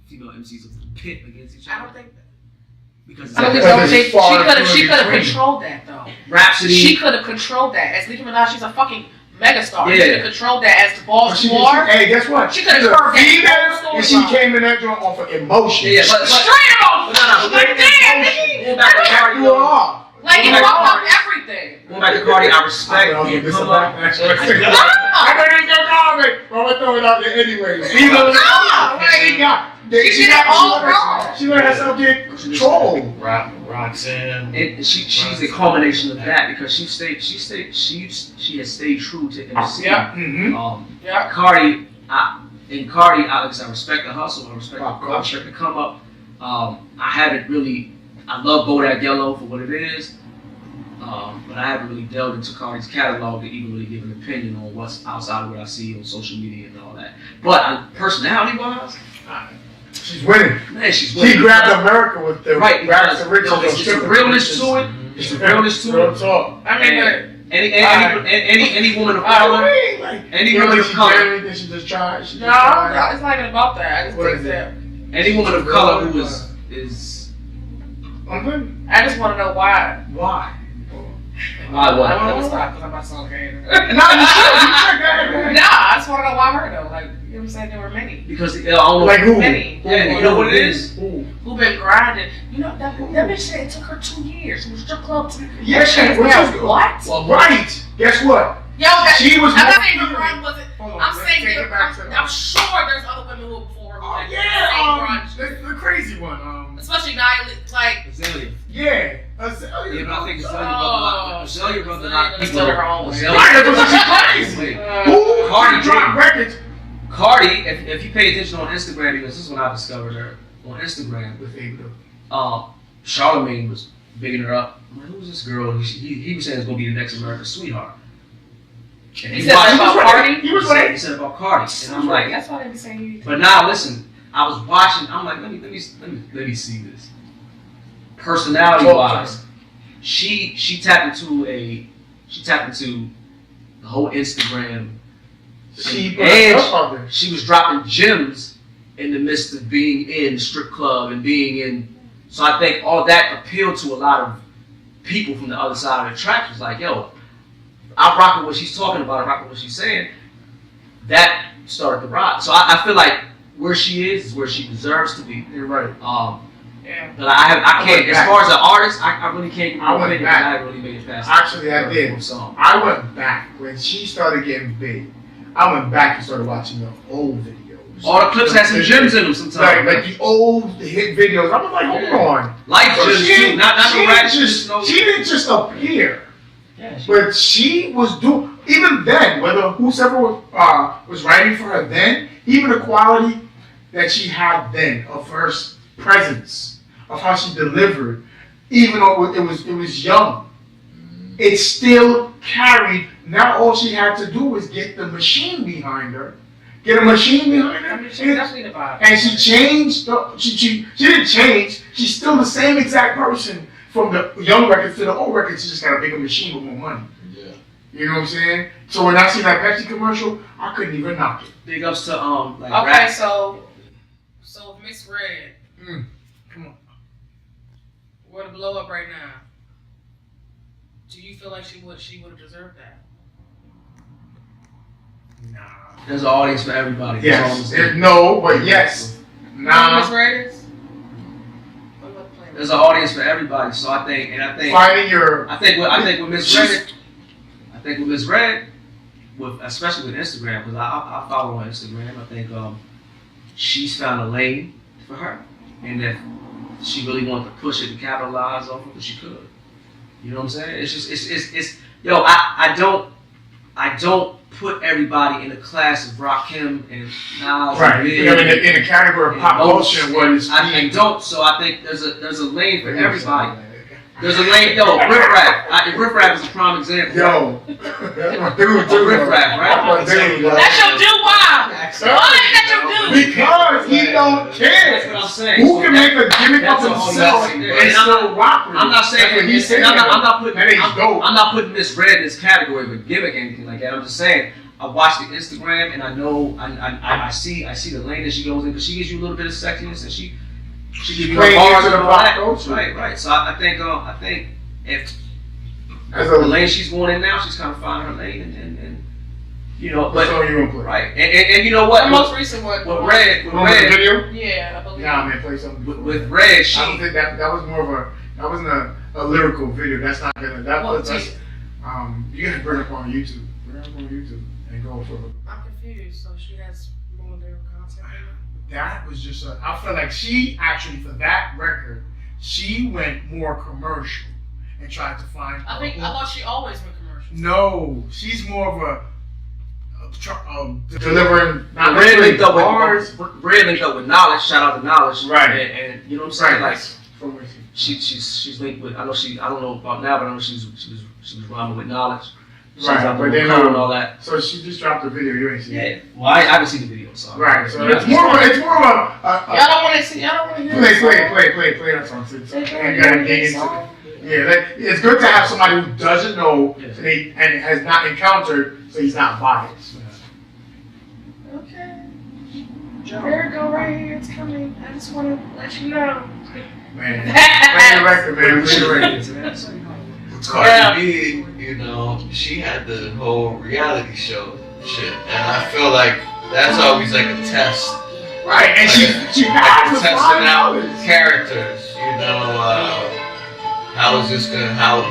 Speaker 2: female MCs pit against each other.
Speaker 1: I don't think that.
Speaker 2: Because
Speaker 1: I don't think
Speaker 3: Because
Speaker 1: so.
Speaker 3: it's
Speaker 1: She could have
Speaker 3: between.
Speaker 1: controlled that though.
Speaker 2: Rhapsody.
Speaker 1: She could have controlled that. As Nicki Minaj, she's a fucking megastar.
Speaker 2: Yeah.
Speaker 1: She could have controlled that as the boss you are.
Speaker 3: Hey, guess what?
Speaker 1: She could have
Speaker 3: She's a
Speaker 1: curved that
Speaker 3: female,
Speaker 1: whole
Speaker 3: and she
Speaker 1: storyline.
Speaker 3: came in that joint off of emotion.
Speaker 2: Yeah, but
Speaker 1: Straight off.
Speaker 2: no,
Speaker 1: Like, damn, nigga.
Speaker 2: going back to Cardi,
Speaker 3: You are.
Speaker 1: Like, it
Speaker 2: Going back to
Speaker 1: fucked up
Speaker 2: Cardi.
Speaker 1: everything.
Speaker 2: Going back to Cardi, I respect
Speaker 3: I
Speaker 2: the
Speaker 3: this
Speaker 2: come
Speaker 3: about
Speaker 2: up.
Speaker 3: that.
Speaker 1: No.
Speaker 3: I know you don't know it, but I'm gonna throw it out there anyway. Female,
Speaker 1: She did it all wrong.
Speaker 3: She let herself get control.
Speaker 5: Roxanne.
Speaker 2: And she's the culmination of that because she has stayed true to MC.
Speaker 1: Yeah.
Speaker 3: Mm-hmm.
Speaker 1: Yeah.
Speaker 2: Cardi, I respect the hustle. I respect the come up. I love Bodak Yellow for what it is, but I haven't really delved into Cardi's catalog to even really give an opinion on what's outside of what I see on social media and all that. But personality-wise,
Speaker 3: She's winning.
Speaker 2: man, she's winning.
Speaker 3: She grabbed America with the
Speaker 2: Right,
Speaker 3: raps original.
Speaker 2: it's a realness to it. It's a realness to
Speaker 3: Real
Speaker 2: it.
Speaker 3: talk.
Speaker 1: I mean,
Speaker 2: And any woman of color, any woman of color,
Speaker 3: She just tried.
Speaker 1: no, it's not even about that. I just
Speaker 3: What
Speaker 1: think
Speaker 3: is it?
Speaker 1: that
Speaker 2: any woman of color who is
Speaker 1: I just want to know why.
Speaker 3: Why?
Speaker 2: why what?
Speaker 1: I'm gonna stop because I'm not so okay.
Speaker 3: No, you should.
Speaker 1: Nah, I just want to know why her though. Like, you know what I'm saying? There were many.
Speaker 2: Because I don't know.
Speaker 3: Like who?
Speaker 1: Many.
Speaker 2: Yeah, you know what it is?
Speaker 1: Who been grinding? You know that bitch said it took her 2 years from strip club to
Speaker 3: Yeah,
Speaker 1: what?
Speaker 3: Well, right. Guess what?
Speaker 1: Yo, that,
Speaker 3: She was.
Speaker 1: I'm not saying her grind wasn't.
Speaker 3: Hold on,
Speaker 1: I'm
Speaker 3: let's
Speaker 1: saying
Speaker 3: take it back to
Speaker 1: I'm sure there's other women who were before her. who
Speaker 3: Oh
Speaker 1: had the
Speaker 3: yeah,
Speaker 1: same grind.
Speaker 3: the crazy one.
Speaker 1: Especially now, like.
Speaker 2: Azalea.
Speaker 3: Yeah,
Speaker 2: Yeah, but I think Azalea brother not
Speaker 1: Azalea
Speaker 2: people.
Speaker 1: brother her own way.
Speaker 2: Azalea-
Speaker 3: Right, that's what she's crazy. Who
Speaker 2: Cardi
Speaker 3: dropped records
Speaker 2: Cardi, if you pay attention on Instagram, because this is when I discovered her on Instagram.
Speaker 3: with Abel?
Speaker 2: Charlamagne was bigging her up. I'm like, who's this girl? He was saying it's gonna be the next American sweetheart. And
Speaker 1: He said that about Cardi?
Speaker 3: He was right.
Speaker 2: He said about Cardi, and I'm like,
Speaker 1: That's why they be saying you.
Speaker 2: but now listen, I was watching. I'm like, let me see this. Personality wise, she tapped into the whole Instagram.
Speaker 3: She put herself out there.
Speaker 2: She was dropping gems in the midst of being in the strip club and being in. So I think all that appealed to a lot of people from the other side of the tracks. Was like, yo, I rock with what she's talking about. I rock with what she's saying. That started to rock. So I feel like where she is where she deserves to be.
Speaker 3: You're right.
Speaker 1: Yeah.
Speaker 2: But I can't. As far as an artist, I really can't.
Speaker 3: I went back.
Speaker 2: I really made it past.
Speaker 3: Actually, I did.
Speaker 2: Song.
Speaker 3: I went back when she started getting big. I went back and started watching the old videos.
Speaker 2: All the clips had some gems in them sometimes.
Speaker 3: Like the old hit videos. I was like, hold on.
Speaker 2: Life
Speaker 3: So
Speaker 2: gems too. Not no rap just.
Speaker 3: she didn't just appear.
Speaker 2: Yeah,
Speaker 3: But she was doing, even then, whether whoever was writing for her then, even the quality that she had then of her presence, of how she delivered, even though it was young, it still carried. Now all she had to do was get the machine behind her, get a machine behind her,
Speaker 1: I mean, she's definitely the vibe.
Speaker 3: and she changed. She didn't change. She's still the same exact person from the young records to the old records. She just got a bigger machine with more money.
Speaker 5: Yeah.
Speaker 3: You know what I'm saying? So when I see that Pepsi commercial, I couldn't even knock it.
Speaker 2: Big ups to like
Speaker 1: Okay,
Speaker 2: rap.
Speaker 1: so Miss Red,
Speaker 3: Come on.
Speaker 1: were to blow up right now, do you feel like she would have deserved that?
Speaker 3: Nah.
Speaker 2: There's an audience for everybody.
Speaker 3: Yes. No, but yes.
Speaker 1: You know who Miss
Speaker 3: Nah.
Speaker 1: Red is? What about the playlist?
Speaker 2: There's an audience for everybody. So I think
Speaker 3: Finding your.
Speaker 2: with Miss Red, with Miss Red, especially with Instagram, because I follow her on Instagram. I think she's found a lane for her, and that she really wanted to push it and capitalize off of it. She could. You know what I'm saying? It's just it's yo. I don't put everybody in the class of Rakim and Nas.
Speaker 3: Right.
Speaker 2: And
Speaker 3: You know, in the category of pop culture, what is.
Speaker 2: I don't. So I think there's a lane for everybody. There's a lane. Yo, Riff Raff. Riff Raff is a prime example.
Speaker 3: Yo. That's my dude,
Speaker 2: Riff Raff, right?
Speaker 3: That's my dude.
Speaker 1: That's your dude. Why? Why is that your dude?
Speaker 3: Because he don't care.
Speaker 2: That's what I'm saying.
Speaker 3: Who can make a gimmick of
Speaker 2: That's all
Speaker 3: himself
Speaker 2: I'm
Speaker 3: and
Speaker 2: saying.
Speaker 3: still rock with it?
Speaker 2: I'm not saying
Speaker 3: That's what he's saying.
Speaker 2: I'm not
Speaker 3: I'm
Speaker 2: not putting Miss Red in this category of a gimmick or anything like that. I'm just saying I watch the Instagram and I know I see the lane that she goes in because she gives you a little bit of sexiness and she gives you
Speaker 3: playing
Speaker 2: bars
Speaker 3: into
Speaker 2: and
Speaker 3: the
Speaker 2: all
Speaker 3: pop
Speaker 2: that.
Speaker 3: culture.
Speaker 2: Right. So I think if
Speaker 3: As
Speaker 2: the
Speaker 3: a,
Speaker 2: lane she's going in now, she's kind of finding her lane and You know, but
Speaker 3: so you gonna play?
Speaker 2: Right, and you know what?
Speaker 1: The most recent one.
Speaker 2: With Red,
Speaker 3: video.
Speaker 1: Yeah, I believe.
Speaker 3: Yeah, man, play something.
Speaker 2: With Red,
Speaker 3: I don't think that was more of a that wasn't a lyrical video. That's not gonna that's you gotta bring it up on YouTube. Bring it up on YouTube and go for it.
Speaker 1: I'm confused. So she has more lyrical content.
Speaker 3: That was just I feel like she actually for that record she went more commercial and tried to find.
Speaker 1: I thought she always went commercial.
Speaker 3: No, she's more of a delivering. Not
Speaker 2: Red linked up with Knowledge. Shout out to Knowledge.
Speaker 3: Right.
Speaker 2: And you know what I'm saying?
Speaker 3: Right.
Speaker 2: Like she's linked with. I don't know about now, but I know she was rhyming with Knowledge. She's
Speaker 3: right. But then
Speaker 2: and all that.
Speaker 3: So she just dropped the video. You ain't seen it.
Speaker 2: Well, I haven't seen the video, so.
Speaker 3: Right. So it's more of a.
Speaker 1: Y'all don't want to see. Y'all don't want to hear.
Speaker 3: Play that song. Yeah, it's good to have somebody who doesn't know and has not encountered, so he's not biased.
Speaker 1: Okay. There it go right here. It's coming. I just want to let you know.
Speaker 3: Man, play the record, man. Play the record.
Speaker 5: Cardi B, you know, she had the whole reality show shit, and I feel like that's always like a test.
Speaker 3: Right, and
Speaker 5: like
Speaker 3: she had to
Speaker 5: testing out characters, you know. How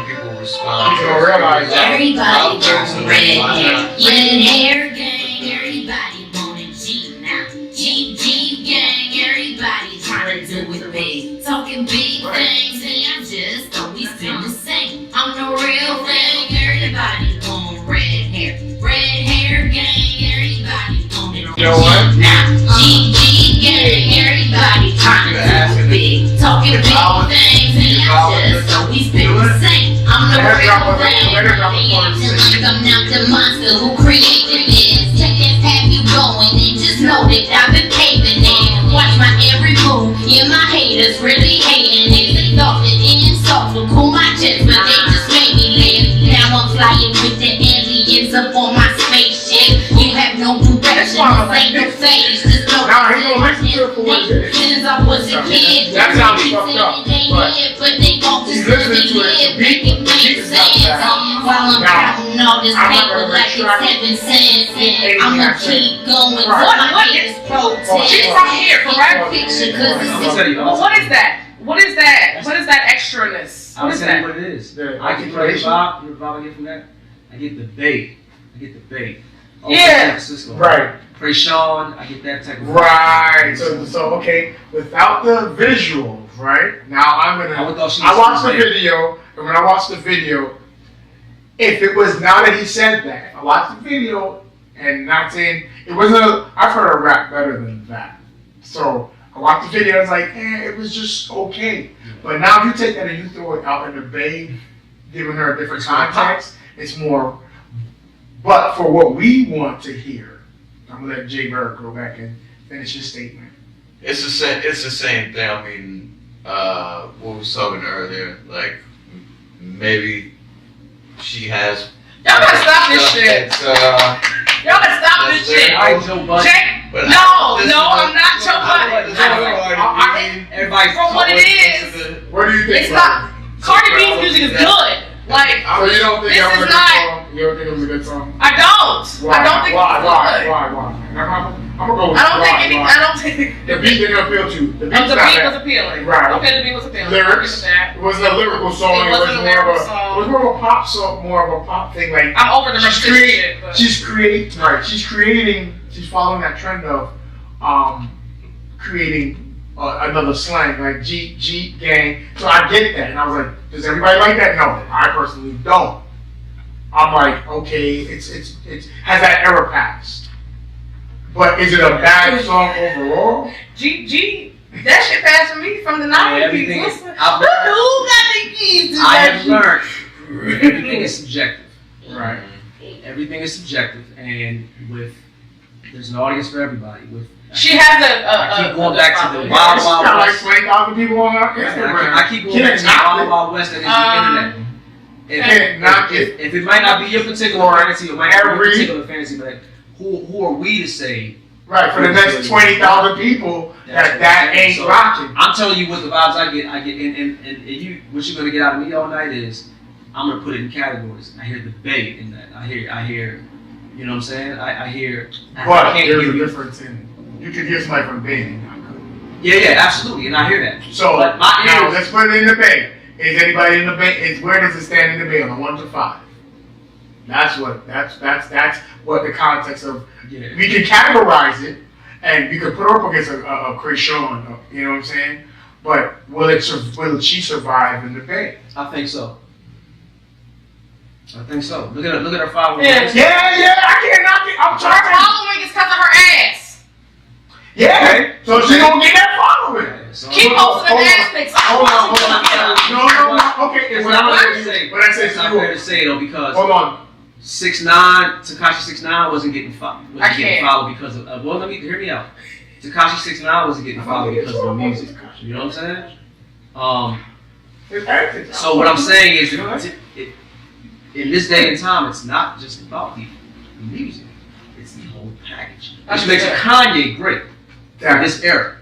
Speaker 5: people respond.
Speaker 3: You gonna realize that.
Speaker 7: Everybody want red hair gang, everybody wanting G now. G gang, everybody trying to do it big. Talking big things, and I just always been the same. I'm the real thing, everybody want red hair. Red hair gang, everybody wanting
Speaker 3: You know what?
Speaker 7: now. G gang, everybody trying to do it big. Talking big things, and I just always been the same. I'm the real thing, acting like I'm not the monster who created this. Check this, have you going, and just know that I've been paving it. Watch my every move, yeah, my haters really hating it. They thought that insults would cool my chest, but they just made me live. Now I'm flying with the aliens up on my spaceship. You have no direction, this ain't no phase. Just know
Speaker 3: Nah, he gonna listen to it for what it is.
Speaker 7: since I was a kid,
Speaker 3: That sounds fucked up,
Speaker 7: but they won't
Speaker 3: he's
Speaker 7: just
Speaker 3: listening to it. The beat is not
Speaker 7: sense.
Speaker 3: bad.
Speaker 7: While I'm counting all this
Speaker 3: I'm not
Speaker 7: paper
Speaker 3: gonna
Speaker 7: like
Speaker 3: retract
Speaker 7: it's 7 cents, and I'ma keep going till
Speaker 3: Right.
Speaker 7: my haters protest.
Speaker 1: She's from here, correct?
Speaker 7: Picture, 'cause
Speaker 2: Let me
Speaker 7: it's
Speaker 2: tell you.
Speaker 1: Well, what is that? What is that? What is that extraness?
Speaker 2: I'll
Speaker 1: What is
Speaker 2: tell you
Speaker 1: that?
Speaker 2: what it is.
Speaker 3: The
Speaker 2: I get the vibe.
Speaker 3: articulation.
Speaker 2: You know what I get from that? I get the bait.
Speaker 1: Yeah.
Speaker 2: San Francisco.
Speaker 3: Right.
Speaker 2: Pray Sean. I get that type of.
Speaker 3: Right. So okay, without the visuals, right? Now I'm gonna. I watched the video, and when I watched the video, if it was now that he said that, I watched the video, and not saying it wasn't. I've heard a rap better than that. So I watched the video, I was like, it was just okay. But now if you take that and you throw it out in the bay, giving her a different context, it's more. But for what we want to hear, I'm gonna let J Berd go back and finish his statement.
Speaker 5: It's the same thing. I mean, what we was talking earlier, like maybe she has.
Speaker 1: Y'all gotta stop this shit. Y'all gotta stop this shit. Check.
Speaker 5: But
Speaker 1: No, I'm not your buddy.
Speaker 2: Everybody.
Speaker 1: From what it is,
Speaker 3: What do you think?
Speaker 1: it's not. Cardi B's music is good. Like,
Speaker 3: So you don't think
Speaker 1: this
Speaker 3: that was a
Speaker 1: is
Speaker 3: good
Speaker 1: not.
Speaker 3: song? You don't think it was a good song?
Speaker 1: I don't. I don't think it's good.
Speaker 3: Why? I'm gonna go with
Speaker 1: I don't think any.
Speaker 3: why.
Speaker 1: I don't think
Speaker 3: The beat didn't appeal to you. The beat's
Speaker 1: the
Speaker 3: not
Speaker 1: beat
Speaker 3: bad.
Speaker 1: was appealing.
Speaker 3: Right.
Speaker 1: Okay, the beat was appealing.
Speaker 3: Lyrics.
Speaker 1: That.
Speaker 3: It wasn't a lyrical song.
Speaker 1: It wasn't a lyrical song.
Speaker 3: It was more of a pop song, more of a pop thing. Like
Speaker 1: I'm over the rest of this shit. But.
Speaker 3: she's creating. She's following that trend of creating another slang like G gang. So I get that, and I was like, does everybody like that? No, I personally don't. I'm like, okay, it's has that era passed? But is it a bad song overall?
Speaker 1: G, that shit passed for me from the 90s.
Speaker 2: Everything is.
Speaker 1: Listen,
Speaker 2: I've
Speaker 1: who
Speaker 2: learned.
Speaker 1: got the keys to
Speaker 2: I
Speaker 1: that
Speaker 2: have
Speaker 1: shit?
Speaker 2: learned. Everything is subjective.
Speaker 3: Right.
Speaker 2: Everything is subjective, and there's an audience for everybody.
Speaker 1: She has
Speaker 2: I keep going back to the
Speaker 3: She
Speaker 2: Wild
Speaker 3: got
Speaker 2: Wild
Speaker 3: like
Speaker 2: West.
Speaker 3: 20,000 people on her Instagram.
Speaker 2: I keep going back to the Wild Wild West that is the internet. If it might not be your particular fantasy, it might not be your particular fantasy, but who are we to say?
Speaker 3: Right, for the next 20,000 people that ain't
Speaker 2: So,
Speaker 3: rocking.
Speaker 2: I'm telling you what the vibes I get, and you, what you're gonna get out of me all night is, I'm gonna put it in categories. I hear debate in that. I hear, You know what I'm saying? I hear. I
Speaker 3: But
Speaker 2: can't
Speaker 3: there's
Speaker 2: hear
Speaker 3: a
Speaker 2: you.
Speaker 3: difference in, you could hear somebody from the Bay and not good.
Speaker 2: Yeah, absolutely, and I hear that.
Speaker 3: So,
Speaker 2: but my
Speaker 3: now
Speaker 2: ears.
Speaker 3: let's put it in the Bay. Is anybody in the Bay, where does it stand in the Bay on a 1 to 5? That's what the context of,
Speaker 2: Yeah.
Speaker 3: we can categorize it, and we could put her up against a Krayshawn, you know what I'm saying? But will she survive in the Bay?
Speaker 2: I think so. Look at her following.
Speaker 3: Yeah, I can't knock it. I'm
Speaker 1: Her
Speaker 3: trying.
Speaker 1: following is because of her ass.
Speaker 3: Yeah,
Speaker 2: Okay.
Speaker 3: so she gonna get that following.
Speaker 2: So,
Speaker 1: Keep posting the ass pics.
Speaker 3: Hold on. No. Okay,
Speaker 2: It's
Speaker 3: what
Speaker 2: not
Speaker 3: I
Speaker 2: fair to say.
Speaker 3: what I said
Speaker 2: It's
Speaker 3: to
Speaker 2: not
Speaker 3: you.
Speaker 2: fair to say though because
Speaker 3: Hold on.
Speaker 2: 6ix9ine, Tekashi 6ix9ine wasn't getting followed.
Speaker 1: I
Speaker 2: Wasn't getting
Speaker 1: can't.
Speaker 2: followed because of. Well, let me hear me out. Tekashi 6ix9ine wasn't getting followed because of the music. You know what I'm saying? So what I'm saying is, in this day and time, it's not just about the music; it's the whole package, which makes Kanye great for this era.